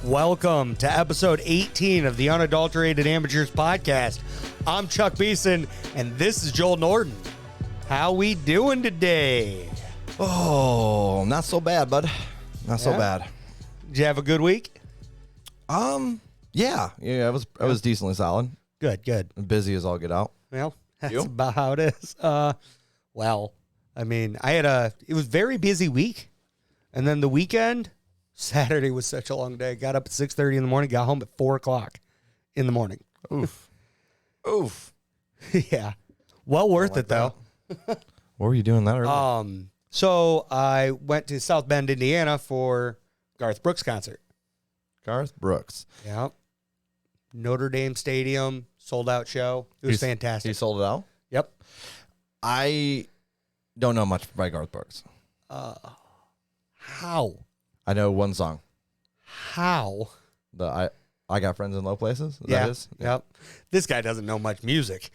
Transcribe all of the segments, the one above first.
Welcome to episode 18 of the Unadulterated Amateurs podcast. I'm Chuck Beeson, and this is Joel Norton. How we doing today? Oh, not so bad, bud. Not so bad. Did you have a good week? Yeah, I was decently solid. Good. Busy as all get out. Well, that's You? about how it is. Well, I mean, it was a very busy week, and then the weekend, Saturday was such a long day. Got up at 6:30 in the morning, got home at 4 o'clock in the morning. Oof. Yeah. Well worth like it, though. What were you doing that early? So I went to South Bend, Indiana for Garth Brooks concert. Garth Brooks. Yeah. Notre Dame Stadium, sold out show. It was fantastic. He sold it out? Yep. I don't know much by Garth Brooks. How? I know one song. How? I Got Friends in Low Places? Is Yeah. that his? Yep. This guy doesn't know much music.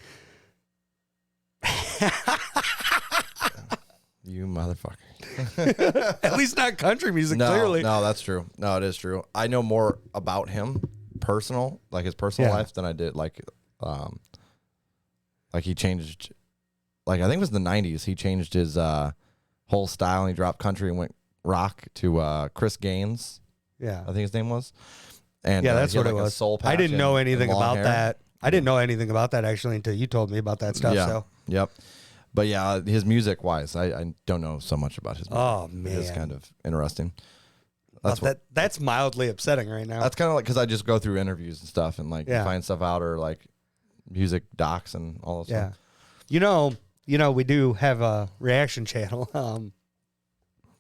You motherfucker. At least not country music, clearly. No, that's true. No, it is true. I know more about him, his personal life, than I did like he changed, I think it was in the 90s. He changed his whole style and he dropped country and went rock to Chris Gaines. Yeah. I think his name was. And Yeah, that's he had, what it a was. soul patch I didn't know and anything long about hair. that. I didn't know anything about that actually until you told me about that stuff. Yeah. So. Yep. But yeah, his music wise, I don't know so much about his music. Oh, man. It's kind of interesting. That's mildly upsetting right now. That's kind of like because I just go through interviews and stuff and find stuff out or like music docs and all that yeah. stuff. You know, we do have a reaction channel.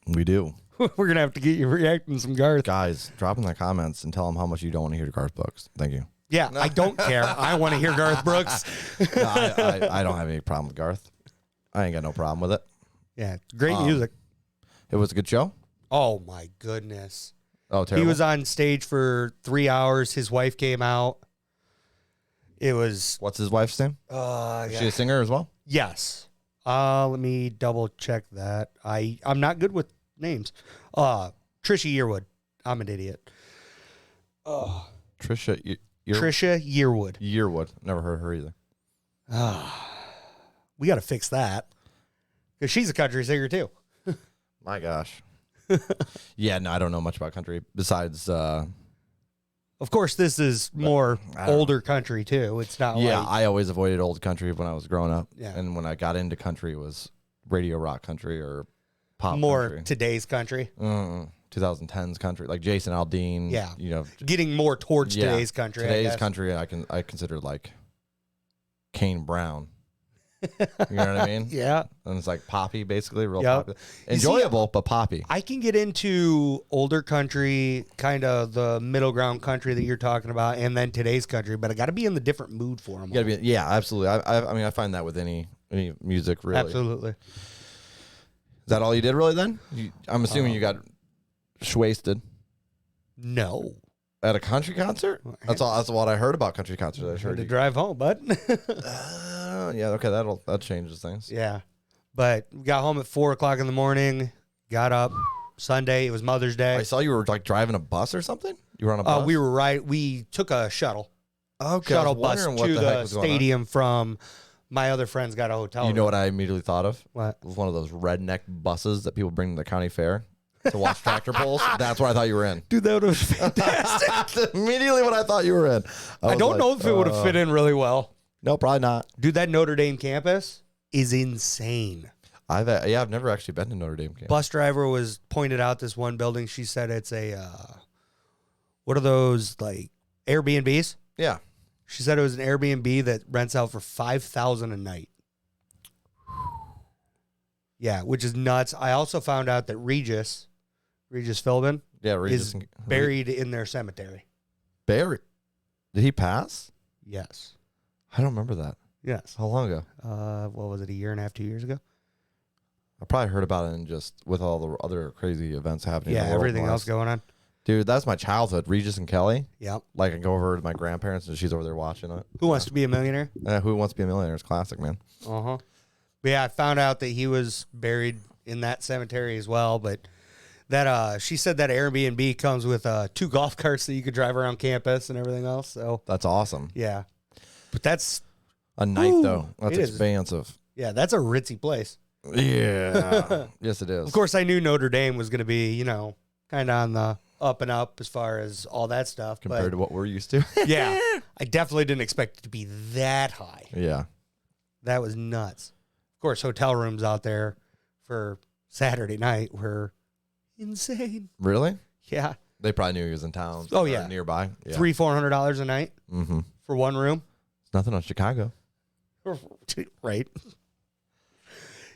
We do. We're gonna have to get you reacting some Garth. Guys, drop in the comments and tell them how much you don't want to hear Garth Brooks. Thank you. Yeah, I don't care. I want to hear Garth Brooks. No, I don't have any problem with Garth. I ain't got no problem with it. Yeah, great music. It was a good show. Oh my goodness. Oh, terrible. He was on stage for 3 hours. His wife came out. It was. What's his wife's name? Is she a singer as well? Yes. Let me double check that. I'm not good with names. Trisha Yearwood. I'm an idiot. Trisha Yearwood. Yearwood. Never heard of her either. We got to fix that because she's a country singer too. My gosh. Yeah, no, I don't know much about country besides. Of course, this is more older country too. It's not. Yeah, like, I always avoided old country when I was growing up. Yeah. And when I got into country, it was radio rock country or pop more country. today's country. 2010s country, like Jason Aldean. Yeah. You know, Getting more towards today's country. Today's country, I consider like Kane Brown. You know what I mean? Yeah. And it's like poppy, basically, real Yep. popular. Enjoyable, but poppy. I can get into older country, kind of the middle ground country that you're talking about, and then today's country, but I got to be in the different mood for them. Yeah, absolutely. I mean, I find that with any music, really. Absolutely. Is that all you did, really, then? I'm assuming you got wasted No. at a country concert? That's all. That's what I heard about country concerts. I heard To drive home, bud. yeah, okay, that changes things. Yeah. But we got home at 4 o'clock in the morning, got up Sunday. It was Mother's Day. I saw you were like driving a bus or something. You were on a bus. We took a shuttle. Okay, Shuttle bus to the stadium from my other friends got a hotel. You know what I immediately thought of? What? It was one of those redneck buses that people bring to the county fair to watch tractor pulls. That's what I thought you were in. Dude, that would have been fantastic. That's immediately what I thought you were in. I don't know if it would have fit in really well. No, probably not. Dude, that Notre Dame campus is insane. I've never actually been to Notre Dame campus. Bus driver was pointed out this one building. She said it's a, what are those, like, Airbnbs? Yeah. She said it was an Airbnb that rents out for $5,000 a night. Yeah, which is nuts. I also found out that Regis Philbin, is buried in their cemetery. Buried? Did he pass? Yes. I don't remember that. Yes. How long ago? What was it, a year and a half, 2 years ago? I probably heard about it and just with all the other crazy events happening. Yeah, in the world everything else going on. Dude, that's my childhood. Regis and Kelly. Yep. Like, I go over to my grandparents and she's over there watching it. Who Wants to Be a Millionaire? Who Wants to Be a Millionaire is classic, man. Uh-huh. But yeah, I found out that he was buried in that cemetery as well, but that she said that Airbnb comes with 2 golf carts that you could drive around campus and everything else. So That's awesome. yeah, but that's A night, though. That's it is. expansive. yeah, that's a ritzy place. Yeah. Yes, it is. Of course, I knew Notre Dame was going to be, you know, kind of on the up and up as far as all that stuff. Compared to what we're used to. yeah, I definitely didn't expect it to be that high. Yeah. That was nuts. Of course, hotel rooms out there for Saturday night were insane. Really? Yeah, They probably knew he was in town. Oh, or yeah. nearby. Yeah. $300-$400 a night Mm-hmm. for one room. It's nothing on Chicago. Right.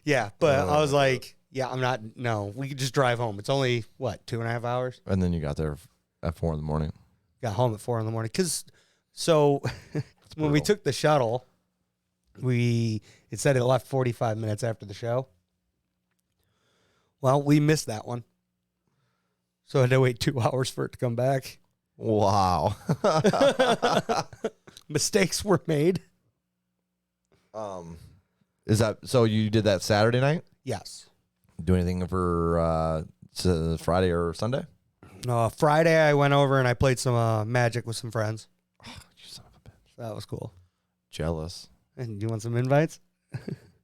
Yeah, but I was like, yeah, I'm not. No, we could just drive home. It's only what 2.5 hours. And then you got there at 4 a.m. Got home at 4 a.m. Because so when we brutal. took the shuttle, it said it left 45 minutes after the show. Well, we missed that one, so I had to wait 2 hours for it to come back. Wow. Mistakes were made. Is that so? You did that Saturday night? Yes. Do anything for Friday or Sunday? Friday, I went over and I played some Magic with some friends. You son of a bitch. That was cool. Jealous. And you want some invites?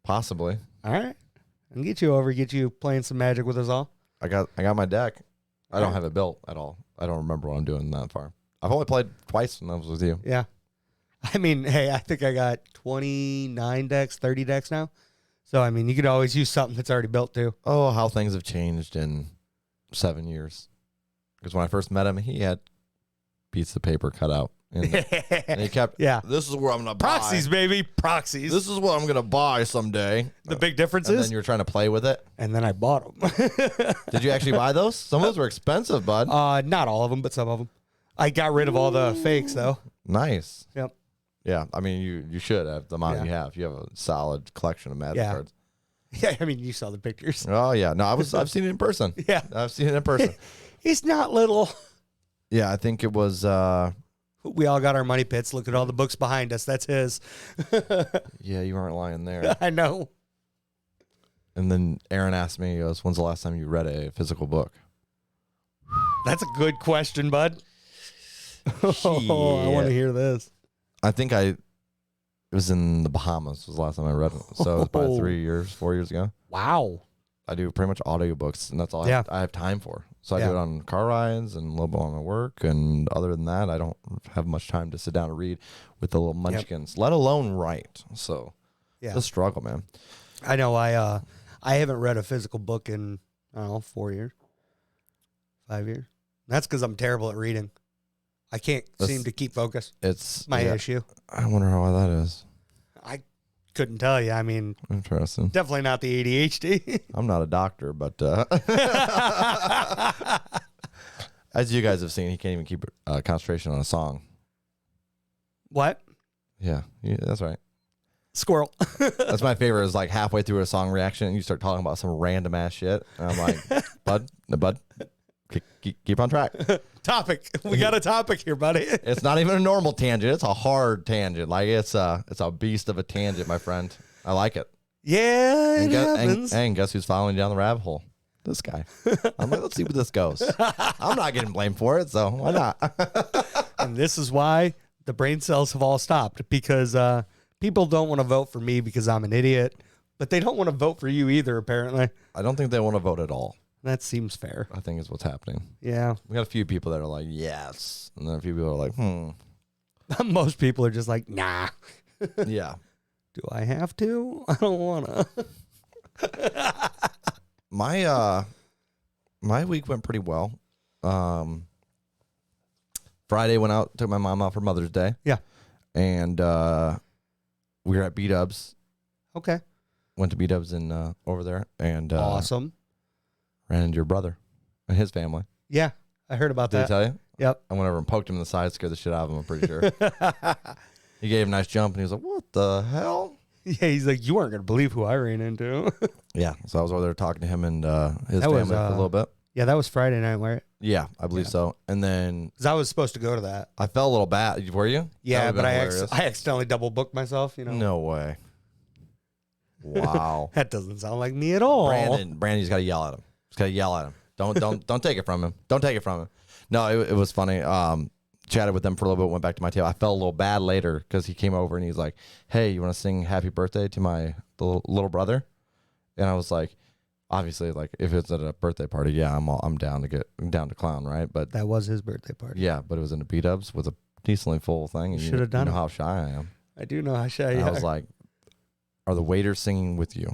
Possibly. All right. I can get you over, get you playing some Magic with us all. I got my deck. I don't Alright. have it built at all. I don't remember what I'm doing that far. I've only played twice when I was with you. Yeah. I mean, hey, I think I got 29 decks, 30 decks now. So, I mean, you could always use something that's already built too. Oh, how things have changed in 7 years. Because when I first met him, he had pieces of paper cut out. And he kept, Yeah. this is where I'm going to buy. Proxies, baby. Proxies. This is what I'm going to buy someday. the big difference And is. then you're trying to play with it. And then I bought them. Did you actually buy those? Some of those were expensive, bud. Not all of them, but some of them. I got rid of all the fakes, though. Nice. Yep. Yeah, I mean, you should have the amount Yeah. you have. You have a solid collection of Magic Yeah. cards. Yeah, I mean, you saw the pictures. Oh yeah, no, I've seen it in person. Yeah. I've seen it in person. He's not little. Yeah, I think it was. We all got our money pits. Look at all the books behind us. That's his. Yeah, you aren't lying there. I know. And then Aaron asked me, he goes, "When's the last time you read a physical book?" That's a good question, bud. Oh, I want to hear this. I think it was in the Bahamas was the last time I read it. So it was probably 4 years ago. Wow. I do pretty much audiobooks, and that's all Yeah. I have time for. So I Yeah. do it on car rides and a little bit on my work. And other than that, I don't have much time to sit down and read with the little munchkins, let alone write. So Yeah. it's a struggle, man. I know. I haven't read a physical book in, I don't know, 4 years, 5 years. That's because I'm terrible at reading. I can't seem to keep focus. It's My issue. I wonder how that is. I couldn't tell you. I mean, Interesting. definitely not the ADHD. I'm not a doctor, but as you guys have seen, he can't even keep concentration on a song. What? Yeah, that's right. Squirrel. That's my favorite. Is like halfway through a song reaction, and you start talking about some random ass shit, and I'm like, bud, keep on track. Topic. We got a topic here, buddy. It's not even a normal tangent. It's a hard tangent. Like it's a beast of a tangent, my friend. I like it. Yeah, it happens. And guess who's following down the rabbit hole? This guy. I'm like, let's see where this goes. I'm not getting blamed for it, so why not? And this is why the brain cells have all stopped, because people don't want to vote for me because I'm an idiot, but they don't want to vote for you either, apparently. I don't think they want to vote at all. That seems fair. I think is what's happening. Yeah. We got a few people that are like, yes. And then a few people are like, Most people are just like, nah. Yeah. Do I have to? I don't want to. My week went pretty well. Friday went out, took my mom out for Mother's Day. Yeah. And we were at B-Dubs. Okay. Went to B-Dubs in over there and Awesome. ran into your brother and his family. Yeah. I heard about Did that. he tell you? Yep. I went over and poked him in the side, scared the shit out of him, I'm pretty sure. He gave him a nice jump, and he was like, what the hell? Yeah, he's like, you aren't going to believe who I ran into. Yeah, so I was over there talking to him and his That family was, for a little bit. Yeah, that was Friday night, right? Yeah, I believe so. And then Because I was supposed to go to that. I felt a little bad. Were you? Yeah, That but would've I been hilarious. accidentally double booked myself, you know? No way. Wow. That doesn't sound like me at all. Brandon's got to yell at him. He's got to yell at him. Don't take it from him. Don't take it from him. No, it was funny. Chatted with them for a little bit, went back to my table. I felt a little bad later because he came over and he's like, "Hey, you want to sing Happy Birthday to my little brother?" And I was like, obviously, like if it's at a birthday party, yeah, I'm down to clown, right? But That was his birthday party. yeah, but it was in a B-dubs with a decently full thing. And You should have done you know it. how shy I am. I do know how shy And you I are. was like, "Are the waiters singing with you?"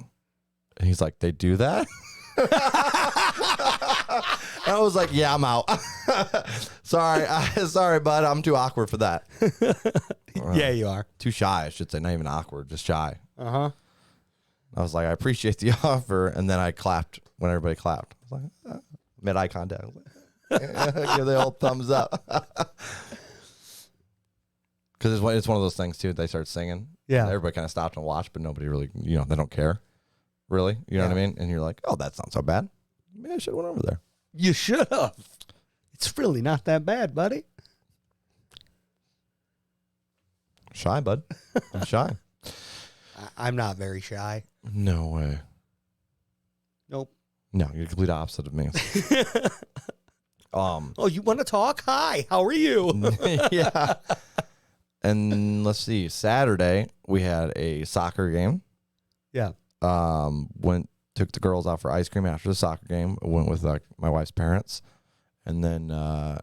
And he's like, "They do that?" I was like, "Yeah, I'm out." Sorry, bud. I'm too awkward for that. Yeah, you are. Too shy, I should say. Not even awkward, just shy. Uh-huh. I was like, "I appreciate the offer," and then I clapped when everybody clapped. I was like, made eye contact. I was like, give the old thumbs up. Because it's one of those things too. They start singing. Yeah. Everybody kind of stopped and watched, but nobody really, they don't care, really. You know what I mean? And you're like, "Oh, that's not so bad. Maybe I should have went over there." You should have. It's really not that bad, buddy. Shy, bud. I'm shy. I'm not very shy. No way. Nope. No, you're the complete opposite of me. Oh, you want to talk? Hi, how are you? Yeah. And let's see. Saturday we had a soccer game. Yeah. Took the girls out for ice cream after the soccer game. Went with my wife's parents, and then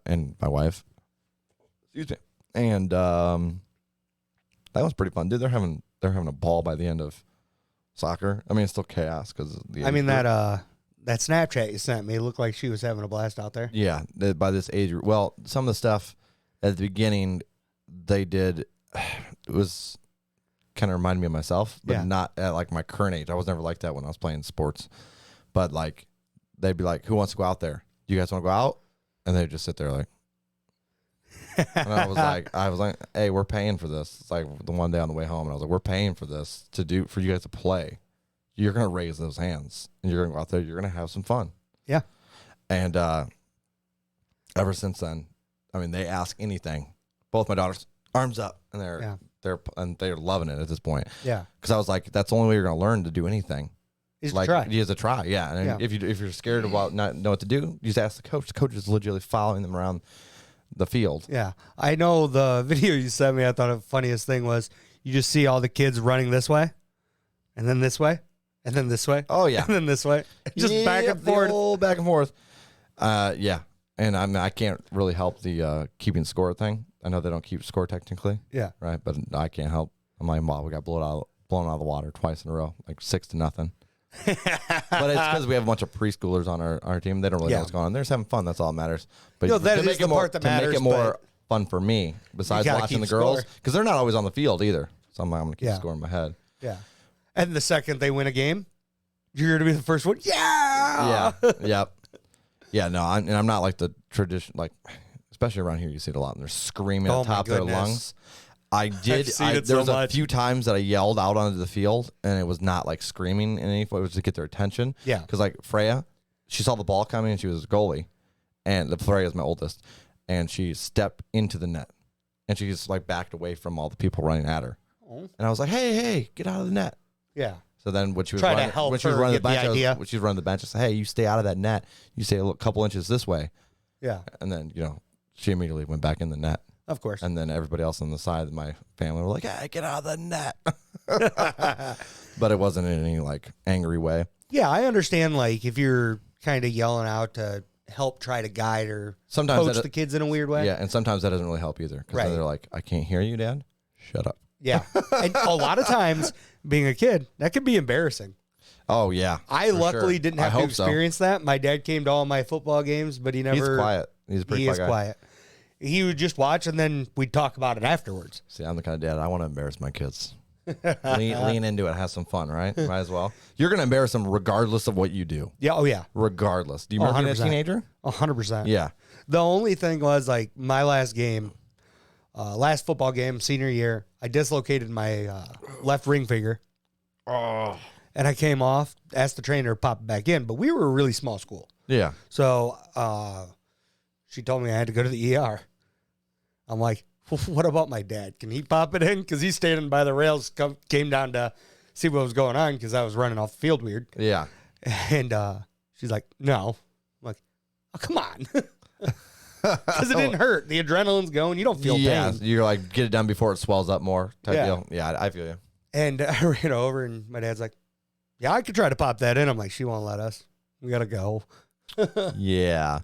and my wife. Excuse me. And that was pretty fun, dude. They're having a ball by the end of soccer. I mean, it's still chaos because that Snapchat you sent me looked like she was having a blast out there. Yeah, by this age. Well, some of the stuff at the beginning they did, it was kind of reminded me of myself, but not at like my current age. I was never like that when I was playing sports. But like, they'd be like, "Who wants to go out there? Do you guys want to go out?" And they'd just sit there like, and I was like, "Hey, we're paying for this." It's like the one day on the way home, and I was like, "We're paying for this for you guys to play. You're gonna raise those hands, and you're gonna go out there. You're gonna have some fun." Yeah. And ever since then, I mean, they ask anything. Both my daughters, arms up, and they're loving it at this point. Yeah. Because I was like, that's the only way you're gonna learn to do anything. Is Like, to try. you have to try, yeah. And if you're scared about not know what to do, you just ask the coach. The coach is legitimately following them around the field. Yeah. I know the video you sent me, I thought the funniest thing was you just see all the kids running this way, and then this way, and then this way. Oh yeah, and then this way. Just back and forth. Old back and forth. Yeah. And I can't really help the keeping score thing. I know they don't keep score technically. Yeah. Right. But I can't help. I'm like, "Wow, we got blown out of the water twice in a row, like 6-0. But it's because we have a bunch of preschoolers on our team. They don't really know what's going on. They're just having fun. That's all that matters. But that is the part that matters. To make it more fun for me, besides watching the girls, because they're not always on the field either. So I'm going to keep scoring in my head. Yeah. And the second they win a game, you're going to be the first one. Yeah. Yeah. Yep. Yeah. No, I'm not like the tradition, like, especially around here, you see it a lot. And they're screaming at the top of their lungs. I did. There was a few times that I yelled out onto the field, and it was not like screaming in any way. It was to get their attention. Yeah. Because like Freya, she saw the ball coming, and she was a goalie, and Freya is my oldest, and she stepped into the net, and she just like backed away from all the people running at her, and I was like, "Hey, get out of the net." Yeah. So then when she was running the bench, I said, "Hey, you stay out of that net. You stay a couple inches this way." Yeah. And then she immediately went back in the net. Of course. And then everybody else on the side of my family were like, "Hey, get out of the net." But it wasn't in any like angry way. Yeah, I understand. Like if you're kind of yelling out to help try to guide or sometimes coach the kids in a weird way. Yeah, and sometimes that doesn't really help either because they're like, "I can't hear you, Dad. Shut up." Yeah. And a lot of times, being a kid, that could be embarrassing. Oh yeah. I luckily didn't have to experience that. My dad came to all my football games, but he never. He's quiet. He's a pretty quiet guy. Quiet. He would just watch, and then we'd talk about it afterwards. See, I'm the kind of dad, I want to embarrass my kids. lean into it. Have some fun, right? Might as well. You're going to embarrass them regardless of what you do. Yeah. Oh, yeah. Regardless. Do you remember being a teenager? 100%. Yeah. The only thing was, like, my last game, last football game, senior year, I dislocated my left ring finger. Oh. And I came off, asked the trainer to pop it back in, but we were a really small school. Yeah. So she told me I had to go to the ER. I'm like, what about my dad? Can he pop it in? Because he's standing by the rails, came down to see what was going on because I was running off the field weird. Yeah. And she's like, no. I'm like, Oh, come on. Because it didn't hurt. The adrenaline's going. You don't feel pain. You're like, get it done before it swells up more type Yeah. deal. Yeah, I feel you. And I ran over, and my dad's like, yeah, I could try to pop that in. I'm like, she won't let us. We got to go. Yeah.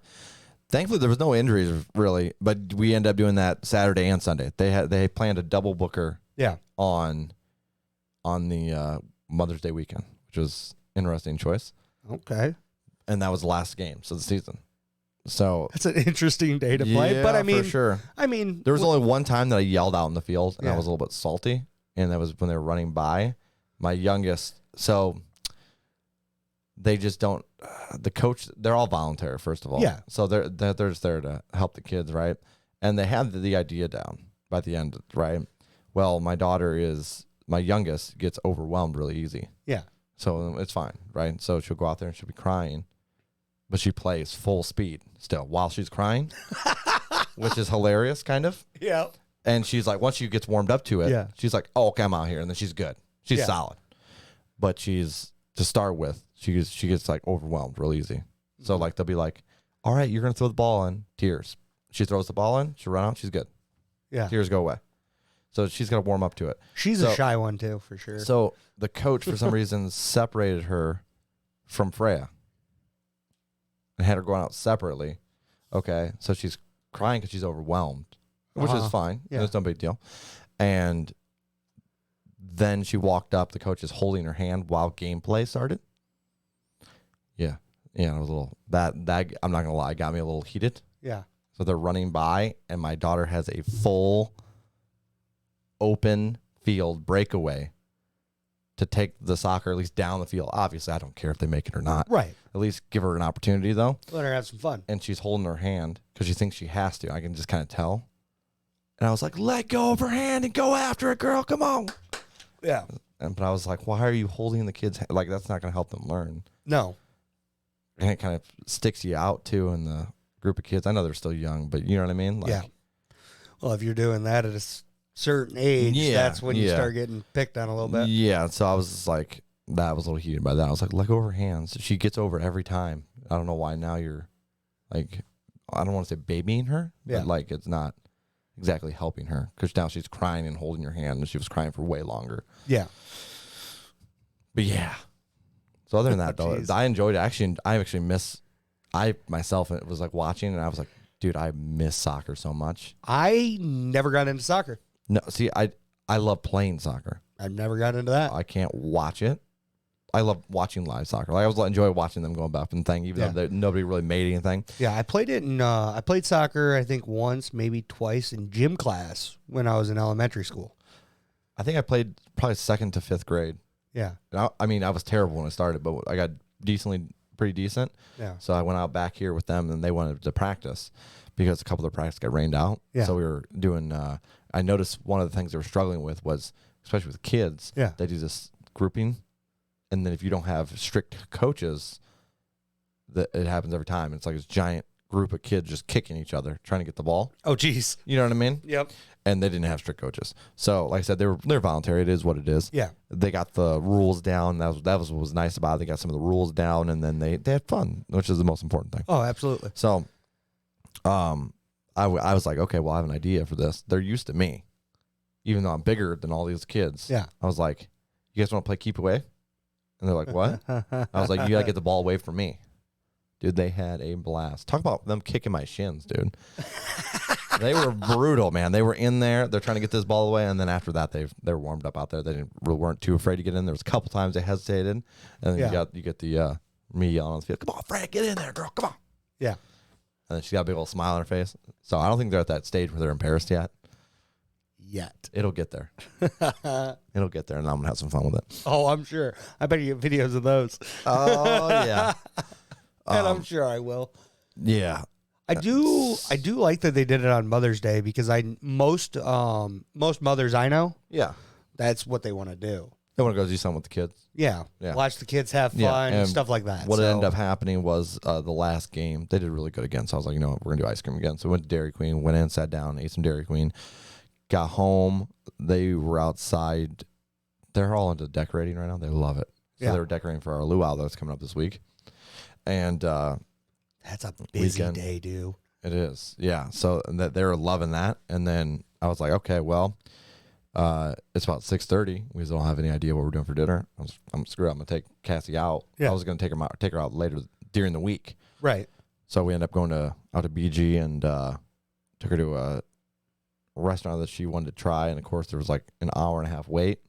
Thankfully, there was no injuries, really, but we ended up doing that Saturday and Sunday. They planned a double booker Yeah. on the Mother's Day weekend, which was an interesting choice. Okay. And that was the last game of the season. So That's an interesting day to play. yeah, But I mean, for sure. There was only one time that I yelled out in the field, and I Yeah. was a little bit salty, and that was when they were running by. My youngest, so they just don't. The coach, they're all voluntary, first of all. Yeah. So they're just there to help the kids, right? And they have the idea down by the end, right? Well, my youngest gets overwhelmed really easy. Yeah. So it's fine, right? So she'll go out there and she'll be crying, but she plays full speed still while she's crying, which is hilarious, kind of. Yeah. And she's like, once she gets warmed up to it, Yeah. she's like, oh, okay, I'm out here. And then she's good. She's Yeah. solid. But to start with, she gets like overwhelmed real easy. So like they'll be like, all right, you're going to throw the ball in. Tears. She throws the ball in. She'll run out. She's good. Yeah. Tears go away. So she's got to warm up to it. She's a shy one, too, for sure. So the coach, for some reason, separated her from Freya and had her going out separately. Okay. So she's crying because she's overwhelmed, which is fine. Yeah. It's no big deal. And then she walked up. The coach is holding her hand while gameplay started. Yeah. Yeah. It was a little, that I'm not going to lie, got me a little heated. Yeah. So they're running by, and my daughter has a full open field breakaway to take the soccer at least down the field. Obviously, I don't care if they make it or not. Right. At least give her an opportunity, though. Let her have some fun. And she's holding her hand because she thinks she has to. I can just kind of tell. And I was like, let go of her hand and go after it, girl. Come on. Yeah. But I was like, why are you holding the kid's hand? Like, that's not going to help them learn. No. And it kind of sticks you out, too, in the group of kids. I know they're still young, but you know what I mean? Like, yeah. Well, if you're doing that at a certain age, that's when you start getting picked on a little bit. Yeah. So I was just like, that was a little heated by that. I was like, let go of her hands. She gets over it every time. I don't know why now you're like, I don't want to say babying her, but like it's not exactly helping her because now she's crying and holding your hand, and she was crying for way longer. Yeah. But yeah. So other than that, though, I enjoyed it. I myself was like watching, and I was like, dude, I miss soccer so much. I never got into soccer. No, see, I love playing soccer. I've never got into that. I can't watch it. I love watching live soccer. Like, I was enjoy watching them going up and thing, even though nobody really made anything. Yeah, I played it in. I played soccer, I think once, maybe twice in gym class when I was in elementary school. I think I played probably 2nd to 5th grade. Yeah. I mean, I was terrible when I started, but I got pretty decent. Yeah. So I went out back here with them, and they wanted to practice because a couple of their practice got rained out. Yeah. So we were doing. I noticed one of the things they were struggling with was, especially with kids, they do this grouping, and then if you don't have strict coaches, that it happens every time. It's like this giant group of kids just kicking each other, trying to get the ball. Oh, geez. You know what I mean? Yep. And they didn't have strict coaches. So, like I said, they're voluntary. It is what it is. Yeah. They got the rules down. That was what was nice about it. They got some of the rules down, and then they had fun, which is the most important thing. Oh, absolutely. So, I was like, okay, well, I have an idea for this. They're used to me, even though I'm bigger than all these kids. Yeah. I was like, you guys want to play keep away? And they're like, what? I was like, you got to get the ball away from me. Dude, they had a blast. Talk about them kicking my shins, dude. They were brutal, man. They were in there. They're trying to get this ball away, and then after that, they were warmed up out there. They weren't too afraid to get in. There was a couple times they hesitated, and then you get the me yelling on the field. Come on, Frank, get in there, girl. Come on. Yeah. And then she got a big old smile on her face. So I don't think they're at that stage where they're embarrassed yet. It'll get there. It'll get there, and I'm gonna have some fun with it. Oh, I'm sure. I bet you get videos of those. Oh yeah. And I'm sure I will. Yeah. I do like that they did it on Mother's Day because most mothers I know, that's what they want to do. They want to go do something with the kids. Yeah. Watch the kids have fun and stuff like that. What ended up happening was the last game, they did really good again. So I was like, you know what, we're going to do ice cream again. So we went to Dairy Queen, went in, sat down, ate some Dairy Queen, got home. They were outside. They're all into decorating right now. They love it. So they were decorating for our luau that's coming up this week. And That's a busy weekend. day, dude. It is. Yeah. So that they were loving that. And then I was like, okay, well, it's about 6:30. We don't have any idea what we're doing for dinner. I'm screwed. I'm going to take Cassie out. Yeah. I was going to take her out later during the week. Right. So we ended up going out to BG and took her to a restaurant that she wanted to try. And of course, there was like an hour and a half wait.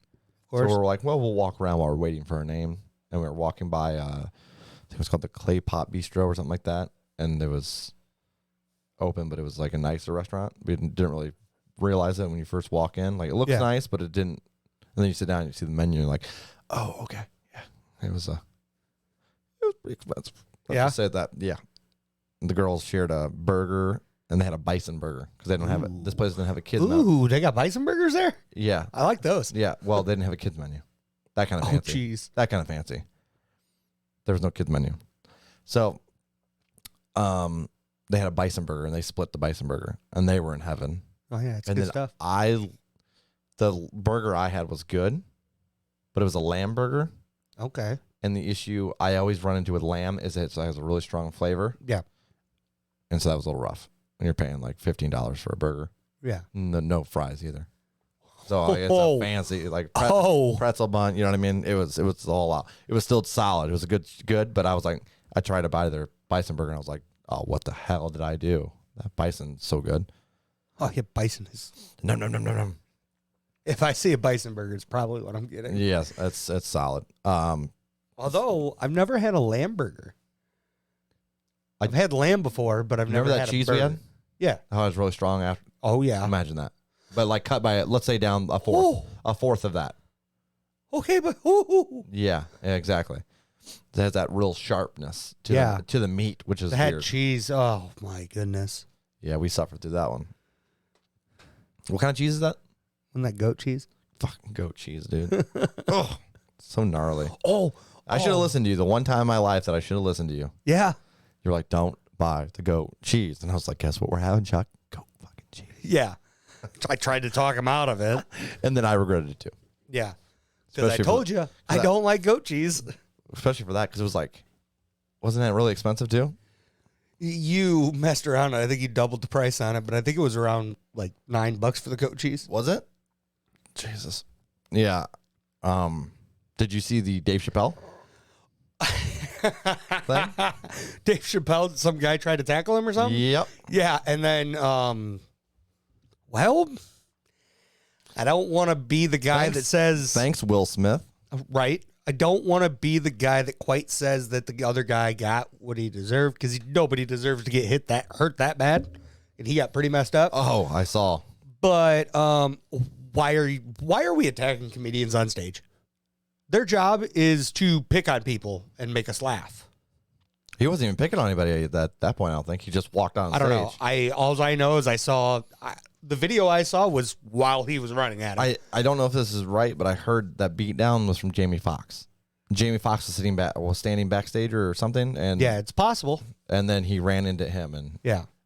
So we're like, well, we'll walk around while we're waiting for her name. And we were walking by, I think it was called the Clay Pot Bistro or something like that. And it was open, but it was like a nicer restaurant. We didn't really realize it when you first walk in. Like, it looks nice, but it didn't. And then you sit down and you see the menu and you're like, oh, okay. Yeah. It was pretty expensive. Let's say that. Yeah. And the girls shared a burger and they had a bison burger because they don't have it. This place didn't have a kids menu. Ooh, they got bison burgers there? Yeah. I like those. Yeah. Well, they didn't have a kids menu. That kind of fancy. Oh, jeez. That kind of fancy. There was no kids menu. So, they had a bison burger and they split the bison burger and they were in heaven. Oh, yeah. It's And good then stuff. the burger I had was good, but it was a lamb burger. Okay. And the issue I always run into with lamb is it has a really strong flavor. Yeah. And so that was a little rough when you're paying like $15 for a burger. Yeah. No fries either. So it's a fancy like pretzel bun. You know what I mean? It was all out. It was still solid. It was a good. But I was like, I tried to buy their bison burger and I was like, oh, what the hell did I do? That bison's so good. Oh, yeah, bison is. No. If I see a bison burger, it's probably what I'm getting. Yes, it's solid. Although I've never had a lamb burger. I've had lamb before, but I've never remember had that cheese a we burger. had? Yeah. How it was really strong after. Oh, yeah. Imagine that. But like cut by, let's say down a fourth of that. Okay, but Yeah, exactly. It has that real sharpness to the meat, which is that weird. cheese. Oh, my goodness. Yeah, we suffered through that one. What kind of cheese is that? Isn't that goat cheese? Fucking goat cheese, dude. Oh, so gnarly. Oh. I should have listened to you the one time in my life that I should have listened to you. Yeah. You're like, don't buy the goat cheese. And I was like, guess what we're having, Chuck? Goat fucking cheese. Yeah. I tried to talk him out of it. And then I regretted it too. Yeah. Because I told you, I don't like goat cheese. Especially for that, because it was like, wasn't that really expensive too? You messed around. I think you doubled the price on it, but I think it was around like $9 for the goat cheese. Was it? Jesus. Yeah. Did you see the Dave Chappelle thing? Dave Chappelle, some guy tried to tackle him or something? Yep. Yeah, and then, well, I don't want to be the guy that says... Thanks, Will Smith. Right. I don't want to be the guy that quite says that the other guy got what he deserved, because nobody deserves to get hurt that bad, and he got pretty messed up. Oh, I saw. But why are we attacking comedians on stage? Their job is to pick on people and make us laugh. He wasn't even picking on anybody at that point, I don't think. He just walked on stage. I don't know. All I know is the video I saw was while he was running at him. I don't know if this is right, but I heard that beat down was from Jamie Foxx. Jamie Foxx was standing backstage or something, and yeah, it's possible. And then he ran into him, and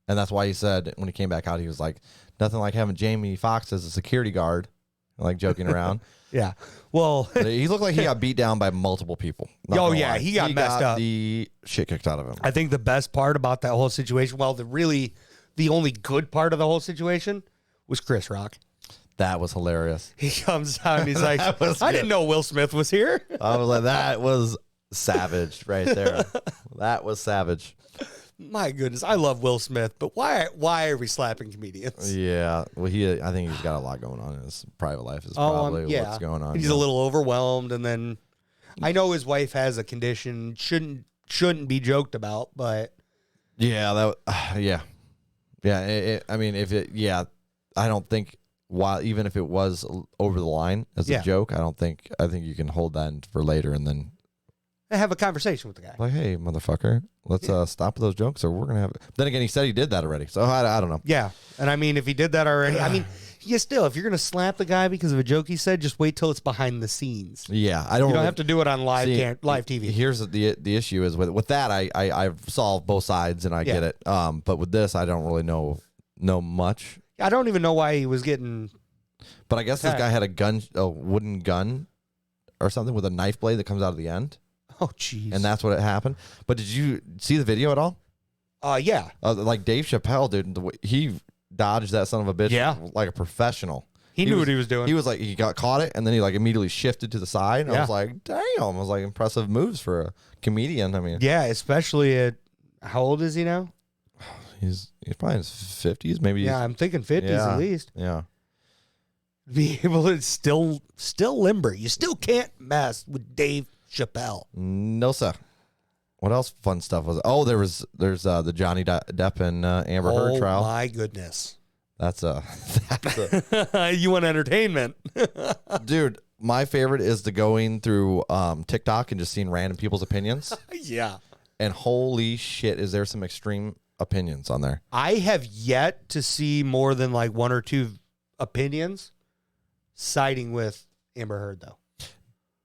that's why he said when he came back out, he was like, nothing like having Jamie Foxx as a security guard, like joking around. Yeah, well, he looked like he got beat down by multiple people. Oh yeah, he got messed up. The shit kicked out of him. I think the best part about that whole situation, the only good part of the whole situation was Chris Rock. That was hilarious. He comes out and he's like, I didn't know Will Smith was here. I was like, that was savage right there. That was savage. My goodness, I love Will Smith, but why are we slapping comedians? Yeah, well, I think he's got a lot going on in his private life. Is probably what's going on. He's a little overwhelmed, and then I know his wife has a condition shouldn't be joked about, but yeah, I mean, I don't think even if it was over the line as a joke, I think you can hold that for later and then have a conversation with the guy. Like, hey, motherfucker, let's stop those jokes, or we're gonna have. Then again, he said he did that already, so I don't know. Yeah, and I mean, if he did that already, I mean, still, if you're gonna slap the guy because of a joke he said, just wait till it's behind the scenes. Yeah, you don't have to do it on live TV. Here's the issue is with that, I've solved both sides and I get it. But with this, I don't really know much. I don't even know why he was getting. But I guess this guy had a wooden gun, or something with a knife blade that comes out of the end. Oh, jeez. And that's what happened. But did you see the video at all? Yeah. Like Dave Chappelle, dude, he dodged that son of a bitch like a professional. He knew what he was doing. He was like, he got caught it, and then he like immediately shifted to the side. And I was like, damn. I was like, impressive moves for a comedian. I mean, yeah, especially at, how old is he now? He's probably in his 50s, maybe. Yeah, I'm thinking 50s at least. Yeah. Be able to still limber. You still can't mess with Dave Chappelle. No, sir. What else fun stuff was? Oh, there's the Johnny Depp and Amber Heard trial. Oh my goodness. That's a You want entertainment. Dude, my favorite is the going through TikTok and just seeing random people's opinions. Yeah. And holy shit, is there some extreme opinions on there? I have yet to see more than like one or two opinions siding with Amber Heard, though.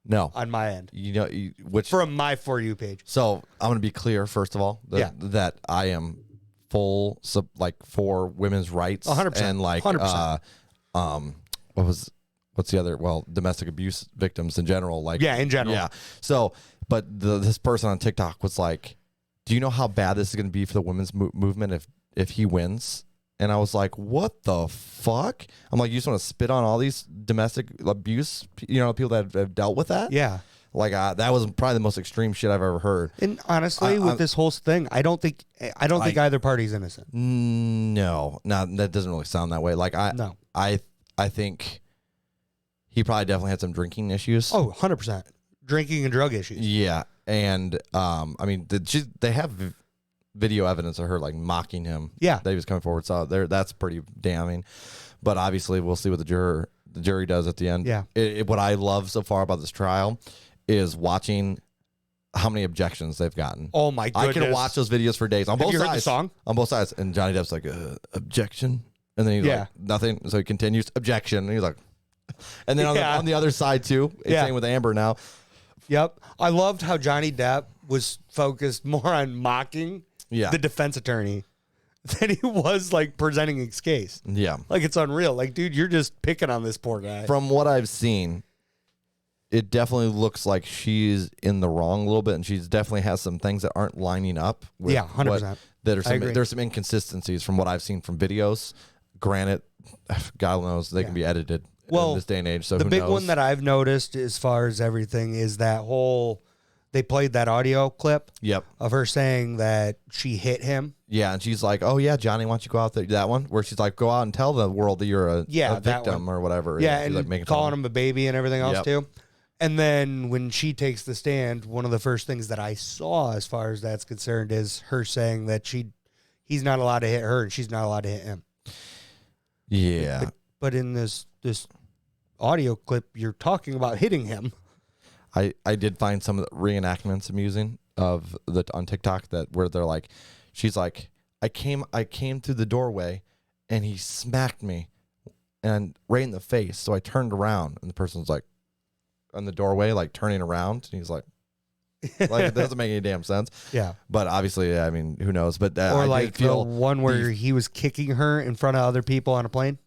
No. On my end. You know, which from my For You page. So I'm going to be clear, first of all, that I am full for women's rights. 100%. And like 100%. What's the other? Well, domestic abuse victims in general. Like, yeah, in general. Yeah. So, but this person on TikTok was like, do you know how bad this is going to be for the women's movement if he wins? And I was like, what the fuck? I'm like, you just want to spit on all these domestic abuse, people that have dealt with that? Yeah. Like, that was probably the most extreme shit I've ever heard. And honestly, with this whole thing, I don't think either party's innocent. No, that doesn't really sound that way. Like, I think he probably definitely had some drinking issues. Oh, 100%. Drinking and drug issues. Yeah. And, I mean, they have video evidence of her, like, mocking him. Yeah. That he was coming forward. So that's pretty damning. But obviously, we'll see what the jury does at the end. Yeah. What I love so far about this trial is watching how many objections they've gotten. Oh, my goodness. I can watch those videos for days on both sides. Have you heard the song? On both sides. And Johnny Depp's like, objection. And then he's like, nothing. So he continues, objection. And he's like, and then on the other side, too, same with Amber now. Yep. I loved how Johnny Depp was focused more on mocking the defense attorney than he was like presenting his case. Yeah. Like, it's unreal. Like, dude, you're just picking on this poor guy. From what I've seen, it definitely looks like she's in the wrong a little bit, and she definitely has some things that aren't lining up. With 100%. There's some inconsistencies from what I've seen from videos. Granted, God knows they can be edited in this day and age. So the who big knows? one that I've noticed as far as everything is that whole, they played that audio clip of her saying that she hit him. Yeah, and she's like, oh, yeah, Johnny, why don't you go out there, that one, where she's like, go out and tell the world that you're a victim or whatever. Yeah, and like making calling him a baby and everything else too. And then when she takes the stand, one of the first things that I saw as far as that's concerned is her saying that he's not allowed to hit her and she's not allowed to hit him. Yeah. But in this audio clip, you're talking about hitting him. I did find some of the reenactments amusing on TikTok where they're like, she's like, I came through the doorway and he smacked me and right in the face. So I turned around and the person's like on the doorway, like turning around. And he's like it doesn't make any damn sense. Yeah. But obviously, I mean, who knows? But or like the one where he was kicking her in front of other people on a plane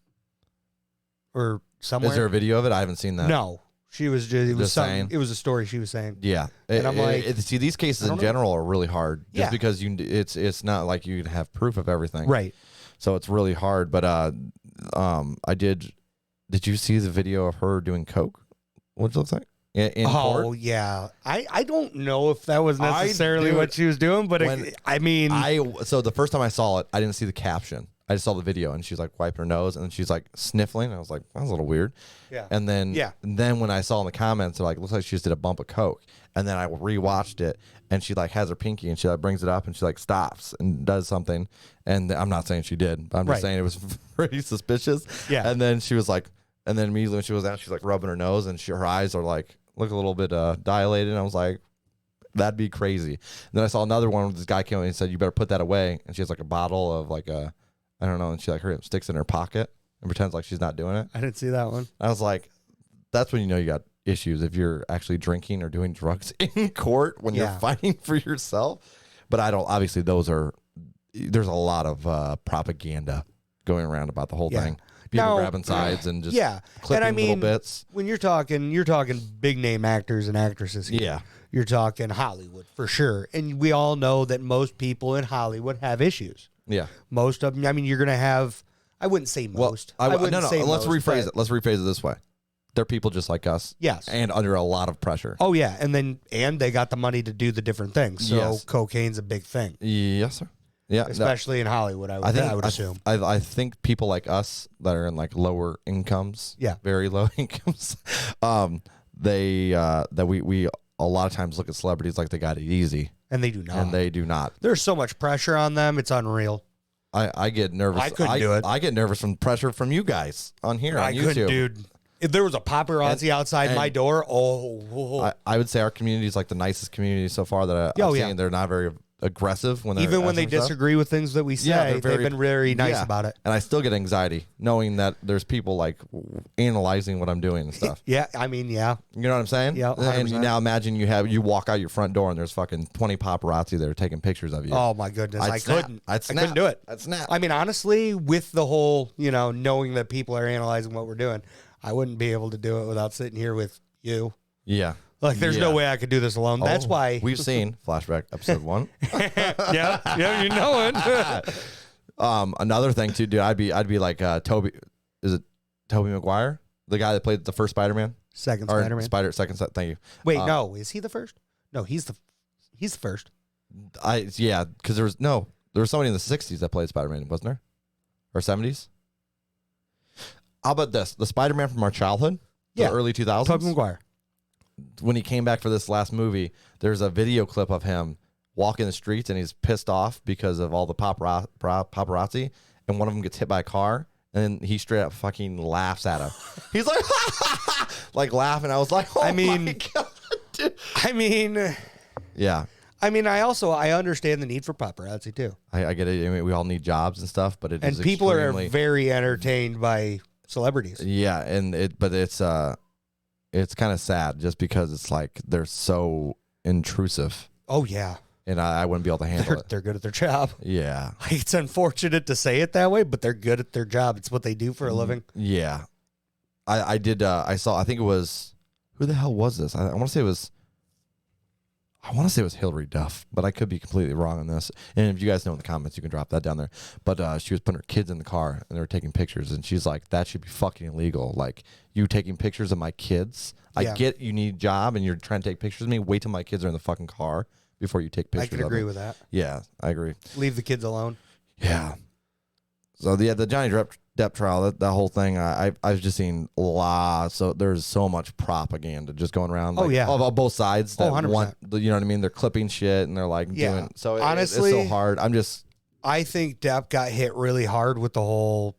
or somewhere. Is there a video of it? I haven't seen that. No. She was it was a story she was saying. Yeah. And I'm like, see, these cases in general are really hard just because it's not like you have proof of everything. Right. So it's really hard. But did you see the video of her doing coke? What it looks like? In court? Yeah. I don't know if that was necessarily what she was doing, but so the first time I saw it, I didn't see the caption. I just saw the video, and she's like wiping her nose, and then she's like sniffling. I was like, that's a little weird. Yeah. And then when I saw in the comments, they're like, looks like she just did a bump of coke. And then I rewatched it, and she like has her pinky, and she like brings it up, and she like stops and does something. And I'm not saying she did, but I'm just saying it was pretty suspicious. Yeah. And then she was like, and then immediately when she was out, she's like rubbing her nose, and her eyes are like look a little bit dilated. And I was like, that'd be crazy. And then I saw another one where this guy came in and said, you better put that away. And she has like a bottle of like I don't know, and she like sticks in her pocket and pretends like she's not doing it. I didn't see that one. I was like, that's when you know you got issues if you're actually drinking or doing drugs in court when you're fighting for yourself. But there's a lot of propaganda going around about the whole thing. people Now, grabbing sides and just yeah, clipping and I mean, little bits. when you're talking big name actors and actresses. Here. Yeah. You're talking Hollywood for sure, and we all know that most people in Hollywood have issues. Yeah. Most of them. I mean, you're going to have. I wouldn't say most. Well, I wouldn't say let's most, rephrase but- it. Let's rephrase it this way. They're people just like us. Yes. And under a lot of pressure. Oh yeah, and they got the money to do the different things. So Yes. cocaine's a big thing, Yes, sir. Yeah. especially in Hollywood. I would assume. I think people like us that are in like lower incomes, Yeah. very low incomes, we a lot of times look at celebrities like they got it easy, And they do not. and they do not. There's so much pressure on them. It's unreal. I get nervous. I couldn't do it. I get nervous from pressure from you guys on here I on YouTube. couldn't, dude. If there was a paparazzi outside my door, I would say our community is like the nicest community so far that I've yeah. seen. They're not very aggressive when they're even when they asking stuff. disagree with things that we say, Yeah, they've been very nice about it. And I still get anxiety knowing that there's people like analyzing what I'm doing and stuff. Yeah, I mean, yeah. You know what I'm saying? Yeah, And 100%. now imagine you walk out your front door and there's fucking 20 paparazzi that are taking pictures of you. Oh my goodness, I couldn't. I couldn't do it. I'd snap. I mean, honestly, with the whole, knowing that people are analyzing what we're doing, I wouldn't be able to do it without sitting here with you. Yeah. Like, there's no way I could do this alone. That's why we've seen flashback episode 1. yeah, you know it. Another thing too, dude. I'd be like Toby. Is it Toby Maguire, the guy that played the first Spider-Man? Second Or Spider-Man. Thank you. Wait, no, is he the first? No, he's the first. Because there was somebody in the 60s that played Spider-Man, wasn't there? Or 70s? How about this? The Spider-Man from our childhood, the early 2000s. Tobey Maguire. When he came back for this last movie, there's a video clip of him walking the streets and he's pissed off because of all the paparazzi, and one of them gets hit by a car, and he straight up fucking laughs at him. He's like, like laughing. I was like, oh my God, dude. I mean, Yeah. I understand the need for paparazzi too. I get it. I mean, we all need jobs and stuff, but And people are very entertained by celebrities. Yeah, it's kind of sad just because it's like they're so intrusive, Oh yeah, and I wouldn't be able to handle it. they're good at their job. Yeah, It's unfortunate to say it that way, but they're good at their job. It's what they do for a living. yeah. I think it was, who the hell was this? I want to say it was Hillary Duff, but I could be completely wrong on this. And if you guys know in the comments, you can drop that down there. But she was putting her kids in the car and they were taking pictures, and she's like, that should be fucking illegal. Like, you taking pictures of my kids. I get you need a job and you're trying to take pictures of me. Wait till my kids are in the fucking car before you take pictures. I can agree with that. Yeah, I agree. Leave the kids alone. Yeah. So the Johnny Depp trial, that whole thing, I've just seen a lot. So there's so much propaganda just going around. Of both sides. That 100%. You know what I mean? They're clipping shit and they're like doing. So honestly, it's so hard. I think Depp got hit really hard with the whole.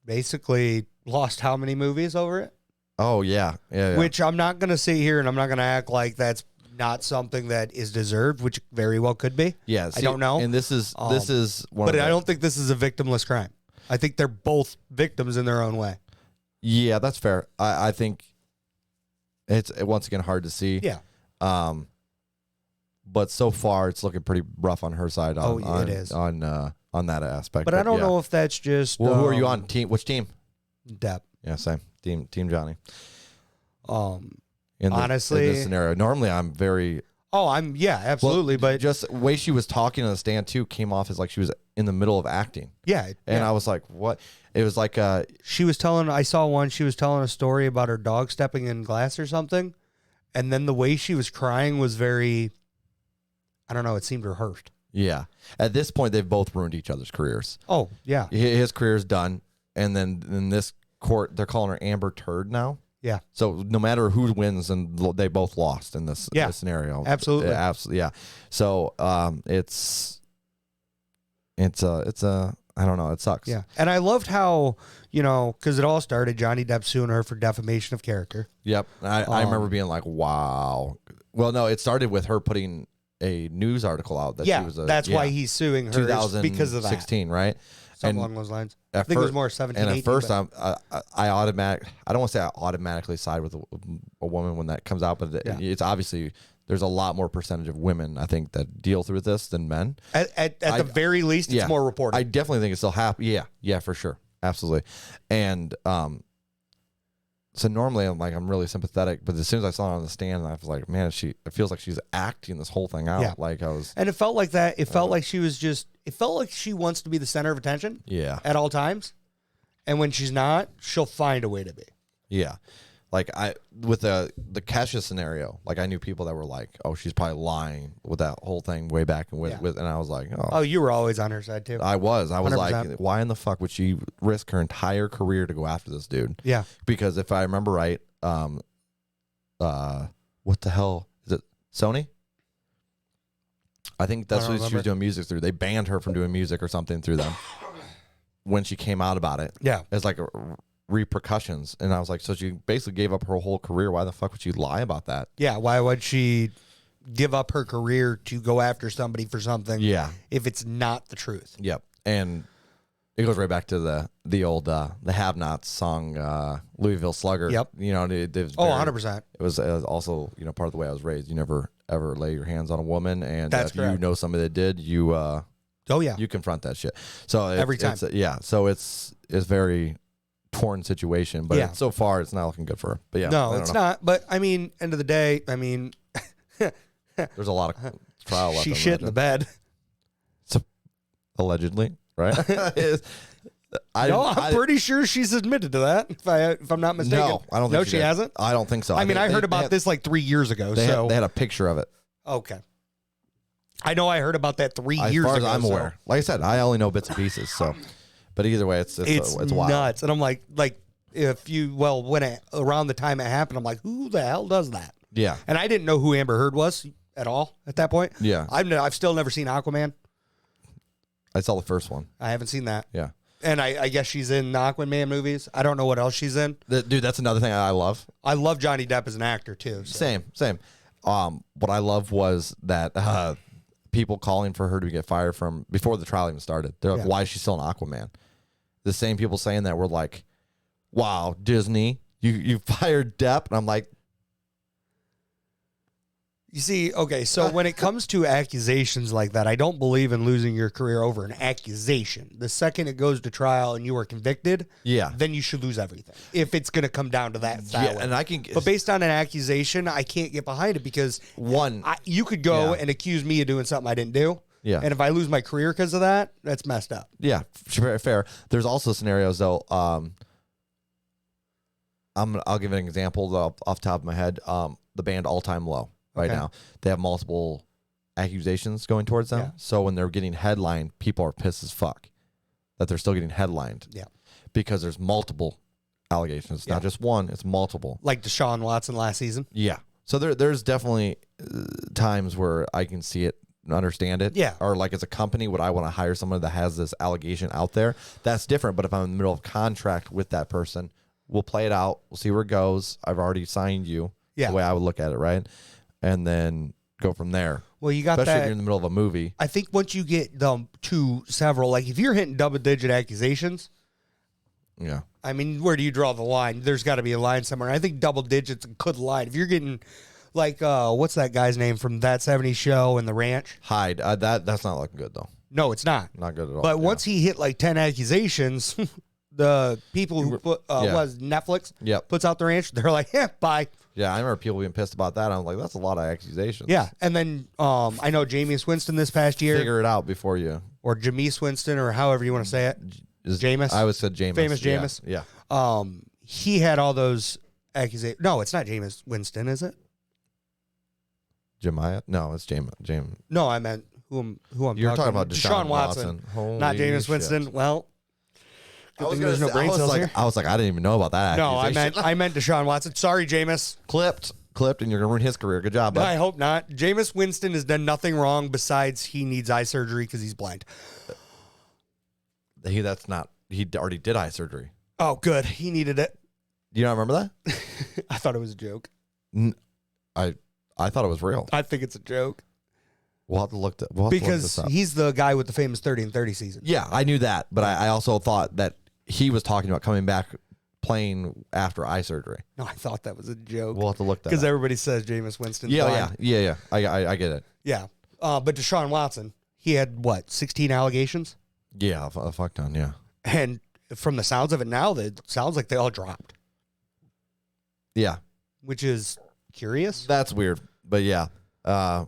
Basically, lost how many movies over it? Oh yeah. Which I'm not going to sit here and I'm not going to act like that's not something that is deserved, which very well could be. Yeah, I don't know. And this is one. But I don't think this is a victimless crime. I think they're both victims in their own way. Yeah, that's fair. I think it's once again hard to see. Yeah. But so far it's looking pretty rough on her side. It is on that aspect. But I don't know if that's just. Well, who are you on? Which team? Depp. Yeah, same team Johnny. Honestly, in this scenario, normally I'm very. Oh, absolutely. Well, but just the way she was talking on the stand too came off as like she was in the middle of acting. Yeah, and I was like, what? It was like she was telling. I saw one. She was telling a story about her dog stepping in glass or something, and then the way she was crying was very. I don't know. It seemed hurt. Yeah. At this point, they've both ruined each other's careers. Oh yeah. His career's done, and then in this court, they're calling her Amber Turd now. Yeah. So no matter who wins, and they both lost in this scenario. Absolutely. Absolutely. Yeah. So it's I don't know. It sucks. Yeah. And I loved how, because it all started Johnny Depp suing her for defamation of character. Yep. I remember being like, wow. Well, no, it started with her putting a news article out that she was that's why he's suing her, because of that. 2016, right? Something along those lines. I think it was more 17, and 18. At first, I don't want to say I automatically side with a woman when that comes out, but it's obviously there's a lot more percentage of women, I think, that deal through this than men. At the very least, it's more reported. I definitely think it's still happening. Yeah, for sure. absolutely. And so normally I'm really sympathetic, but as soon as I saw her on the stand, I was like, man, it feels like she's acting this whole thing out. Yeah. Like I was, and it felt like that. It felt like she was just. It felt like she wants to be the center of attention. yeah, At all times, and when she's not, she'll find a way to be. yeah. Like with the Kesha scenario, like I knew people that were like, oh, she's probably lying with that whole thing way back and and I was like, Oh, you were always on her side too. I was 100%. Like, 100%. why in the fuck would she risk her entire career to go after this dude? Yeah. Because if I remember right, what the hell is it? Sony? I think that's what she was doing music through. They banned her from doing music or something through them when she came out about it. Yeah. It's like repercussions. And I was like, so she basically gave up her whole career. Why the fuck would she lie about that? Yeah. Why would she give up her career to go after somebody for something? Yeah. If it's not the truth. Yep. And it goes right back to the old the Have-Nots song, Louisville Slugger. Yep. You know, 100%. It was also, you know, part of the way I was raised. You never ever lay your hands on a woman, and That's if correct. you know somebody that did, you Oh yeah. you confront that shit. So Every time. So it's very torn situation, but so far it's not looking good for her. But yeah, No, it's not. But I mean, end of the day, I mean, there's a lot of trial left. she shit in the bed. So, allegedly, right? I'm pretty sure she's admitted to that. If I'm not mistaken. No, I don't think No, she she did. hasn't. I don't think so. I mean, I heard about this like 3 years ago. They So had a picture of it. okay. I know I heard about that 3 years As far ago. as I'm so aware. Like I said, I only know bits and pieces. So, but either way, it's wild. nuts. And I'm like around the time it happened, I'm like, who the hell does that? Yeah. And I didn't know who Amber Heard was at all at that point. Yeah. I've still never seen Aquaman. I saw the first one. I haven't seen that. Yeah. And I guess she's in the Aquaman movies. I don't know what else she's in. Dude, that's another thing I love. I love Johnny Depp as an actor too. So. Same. What I love was that people calling for her to get fired from before the trial even started. They're like, why is she still an Aquaman? The same people saying that were like, wow, Disney, you fired Depp. And I'm like, You see, okay, so when it comes to accusations like that, I don't believe in losing your career over an accusation. The second it goes to trial and you are convicted, then you should lose everything. If it's going to come down to that way. And I can, but based on an accusation, I can't get behind it because you could go and accuse me of doing something I didn't do. Yeah. And if I lose my career because of that, that's messed up. Yeah, fair. There's also scenarios though. I'll give an example off the top of my head. The band All Time Low. Right now, they have multiple accusations going towards them. Yeah. So when they're getting headlined, people are pissed as fuck that they're still getting headlined. Yeah, because there's multiple allegations. It's not just one; it's multiple. Like Deshaun Watson last season. Yeah. So there's definitely times where I can see it, and understand it. Yeah. Or like as a company, would I want to hire someone that has this allegation out there? That's different. But if I'm in the middle of contract with that person, we'll play it out. We'll see where it goes. I've already signed you. Yeah. The way I would look at it, right? And then go from there. Well, you got especially that. If you're in the middle of a movie. I think once you get to several, like if you're hitting double-digit accusations, yeah. I mean, where do you draw the line? There's got to be a line somewhere. I think double digits could line. If you're getting, like, what's that guy's name from That 70s Show and The Ranch? Hyde. That's not looking good though. No, it's not. Not good at all. But once he hit like 10 accusations, the people who put was Netflix puts out The Ranch, they're like, bye. Yeah, I remember people being pissed about that. I was like, that's a lot of accusations. Yeah, and then I know Jameis Winston this past year. Figure it out before you. Or Jameis Winston, or however you want to say it. Jameis? I always said Jameis. Famous Jameis? Yeah. He had all those accusations. No, it's not Jameis Winston, is it? Jemiah? No, it's James. No, I meant who I'm You're talking about Deshaun Watson. Holy not Jameis shit. Winston. Well, I was like, I didn't even know about that. No, I meant Deshaun Watson. Sorry, Jameis. Clipped, and you're gonna ruin his career. Good job, bud. I hope not. Jameis Winston has done nothing wrong besides he needs eye surgery because he's blind. He already did eye surgery. Oh, good. He needed it. Do you not remember that? I thought it was a joke. I thought it was real. I think it's a joke. We'll have to look because this up. He's the guy with the famous 30 and 30 season. Yeah, I knew that, but I also thought that he was talking about coming back playing after eye surgery. No, I thought that was a joke. We'll have to look that because everybody says Jameis Winston. Yeah. I get it. Yeah, but Deshaun Watson, he had 16 allegations? Yeah, a fuck ton. Yeah, and from the sounds of it now, that sounds like they all dropped, Yeah, which is curious. that's weird. But yeah, I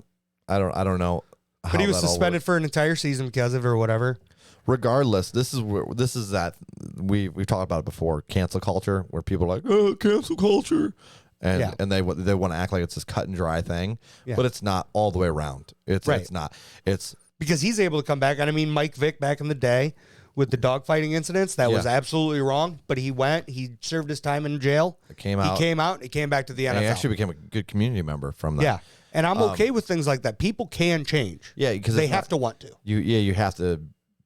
don't know. But he was suspended for an entire season because of it or whatever. Regardless, this is that we've talked about it before. Cancel culture, where people are like, oh, cancel culture, and they want to act like it's this cut and dry thing, but it's not all the way around. It's not. It's because he's able to come back. And I mean, Mike Vick back in the day with the dogfighting incidents, that was absolutely wrong. But he served his time in jail. He came out, and he came back to the NFL. And he actually became a good community member from that. Yeah. And I'm okay with things like that. People can change. Yeah, because they have to want to. You have to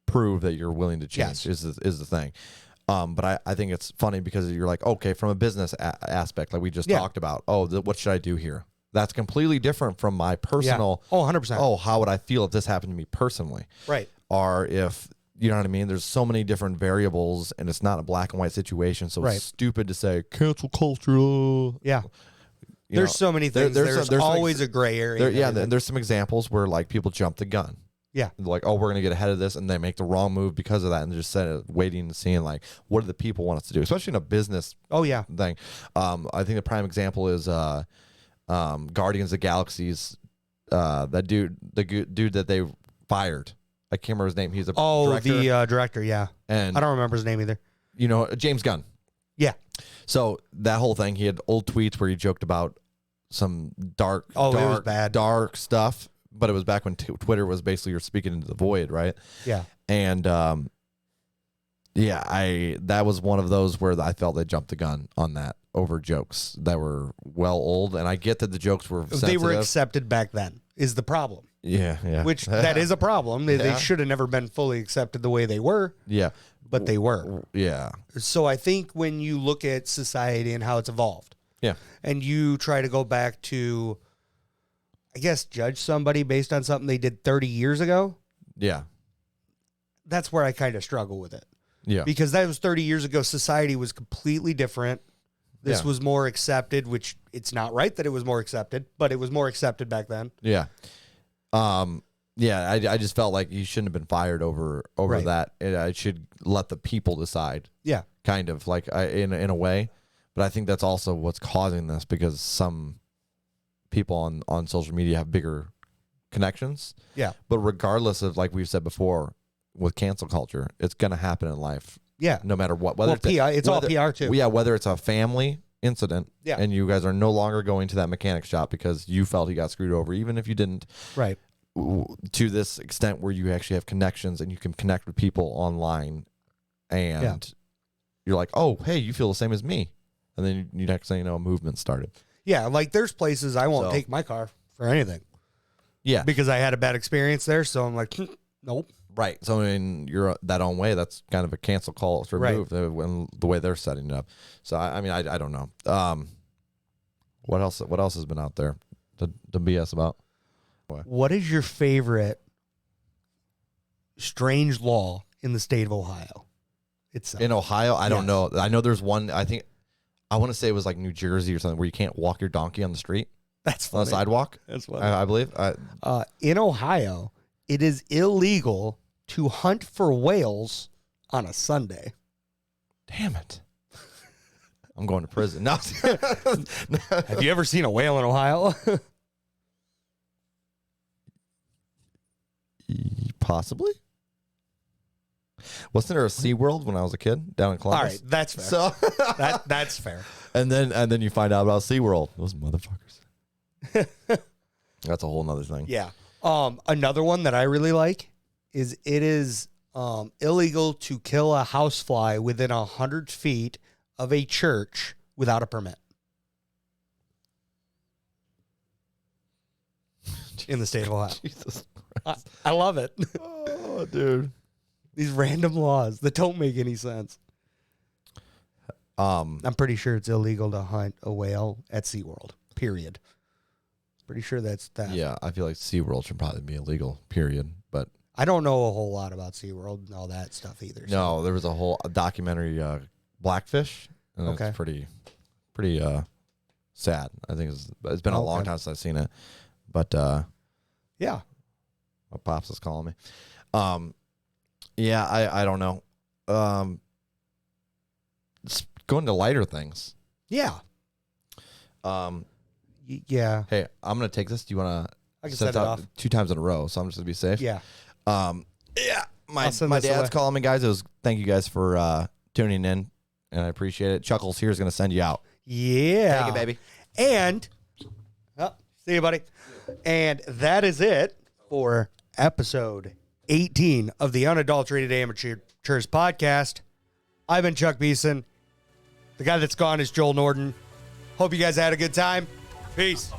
prove that you're willing to change. Is the thing. But I think it's funny because you're like, okay, from a business aspect, like we just talked about. Oh, what should I do here? That's completely different from my personal. Yeah. Oh, 100%. Oh, how would I feel if this happened to me personally? Right. Or if, you know what I mean? There's so many different variables, and it's not a black and white situation. So it's stupid to say cancel culture. Yeah. There's so many things. There's always a gray area. There's some examples where like people jump the gun. Yeah. They're like, oh, we're going to get ahead of this, and they make the wrong move because of that, and they're just waiting and seeing like, what do the people want us to do, especially in a business thing. I think the prime example is Guardians of the Galaxy's that dude, the dude that they fired. I can't remember his name. He's director. The director, yeah. And I don't remember his name either. You know, James Gunn. Yeah. So that whole thing, he had old tweets where he joked about some dark it was bad. Dark stuff, but it was back when Twitter was basically you're speaking into the void, right? Yeah. And that was one of those where I felt they jumped the gun on that over jokes that were well old, and I get that the jokes were sensitive. They were accepted back then is the problem. Yeah. Which that is a problem. They should have never been fully accepted the way they were. Yeah. But they were. Yeah. So I think when you look at society and how it's evolved, and you try to go back to, I guess, judge somebody based on something they did 30 years ago. Yeah. That's where I kind of struggle with it. Yeah. Because that was 30 years ago. Society was completely different. This was more accepted, which it's not right that it was more accepted, but it was more accepted back then. Yeah. I just felt like you shouldn't have been fired over that. I should let the people decide. Yeah. Kind of like in a way. But I think that's also what's causing this, because some people on social media have bigger connections. Yeah. But regardless of, like we've said before, with cancel culture, it's going to happen in life. Yeah. No matter what. Whether it's all PR too. Yeah. Whether it's a family incident and you guys are no longer going to that mechanic shop because you felt he got screwed over, even if you didn't. Right. To this extent where you actually have connections and you can connect with people online, and you're like, oh, hey, you feel the same as me. And then you next thing you know, a movement started. Yeah, like there's places I won't take my car for anything. Yeah. Because I had a bad experience there, so I'm like, nope. Right. So in your that own way, that's kind of a cancel culture move when the way they're setting it up. So I mean, I don't know. What else has been out there to BS about? What is your favorite strange law in the state of Ohio itself? In Ohio, I don't know. I know there's one. I want to say it was like New Jersey or something where you can't walk your donkey on the street. That's funny. On the sidewalk. That's funny. I believe. In Ohio, it is illegal to hunt for whales on a Sunday. Damn it. I'm going to prison. No. Have you ever seen a whale in Ohio? Possibly. Wasn't there a SeaWorld when I was a kid down in Columbus? All right, that's fair. So that's fair. And then you find out about SeaWorld. Those motherfuckers. That's a whole nother thing. Yeah. Another one that I really like is it is illegal to kill a housefly within 100 feet of a church without a permit. In the state of Ohio. Jesus Christ. I love it. Oh, dude. These random laws that don't make any sense. I'm pretty sure it's illegal to hunt a whale at SeaWorld, period. Pretty sure that's that. Yeah, I feel like SeaWorld should probably be illegal, period. But I don't know a whole lot about SeaWorld and all that stuff either. So. No, there was a whole documentary, Blackfish, and it's pretty sad. I think it's been a long time since I've seen it. But yeah. My pops is calling me. Yeah, I don't know. going to lighter things. Yeah. Yeah. Hey, I'm gonna take this. Do you want to? I can set it off 2 times in a row, so I'm just gonna be safe. Yeah. Yeah. My this dad's away. calling me, guys. Thank you guys for tuning in, and I appreciate it. Chuckles here is gonna send you out. Yeah. Thank you, baby. And see you, buddy. And that is it for episode 18 of the Unadulterated Amateurs podcast. I've been Chuck Beeson. The guy that's gone is Joel Norton. Hope you guys had a good time. Peace.